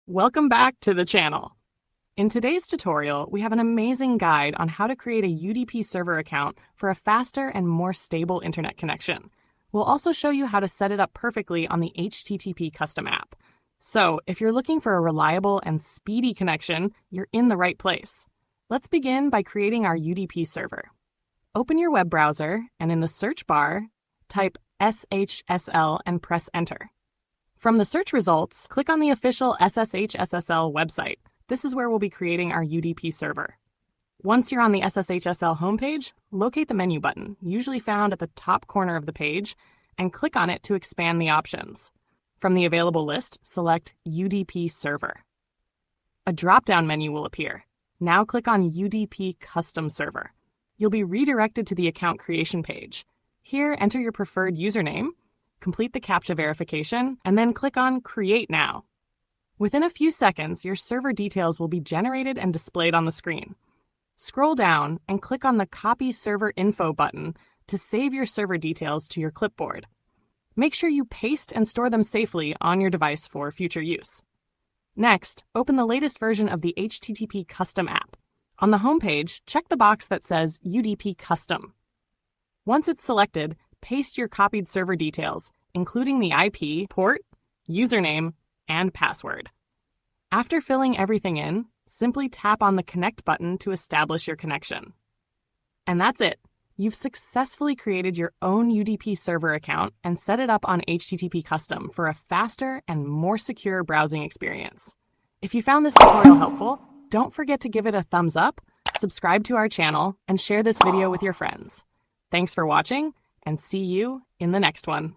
Welcome back to the channel. In today's tutorial, we have an amazing guide on how to create a UDP server account for a faster and more stable internet connection. We'll also show you how to set it up perfectly on the HTTP custom app. So if you're looking for a reliable and speedy connection, you're in the right place. Let's begin by creating our UDP server. Open your web browser and in the search bar, type SSHSSL and press enter. From the search results, click on the official SSHSSL website. This is where we'll be creating our UDP server. Once you're on the SSHSL homepage, locate the menu button, usually found at the top corner of the page, and click on it to expand the options. From the available list, select UDP Server. A drop-down menu will appear. Now click on UDP Custom Server. You'll be redirected to the account creation page. Here, enter your preferred username, complete the CAPTCHA verification, and then click on Create Now. Within a few seconds, your server details will be generated and displayed on the screen. Scroll down and click on the Copy Server Info button to save your server details to your clipboard. Make sure you paste and store them safely on your device for future use. Next, open the latest version of the HTTP Custom app. On the homepage, check the box that says UDP Custom. Once it's selected, paste your copied server details, including the IP, port, username, and password. After filling everything in, simply tap on the Connect button to establish your connection. And that's it. You've successfully created your own UDP server account and set it up on HTTP Custom for a faster and more secure browsing experience. If you found this tutorial helpful, don't forget to give it a thumbs up, subscribe to our channel, and share this video with your friends. Thanks for watching, and see you in the next one.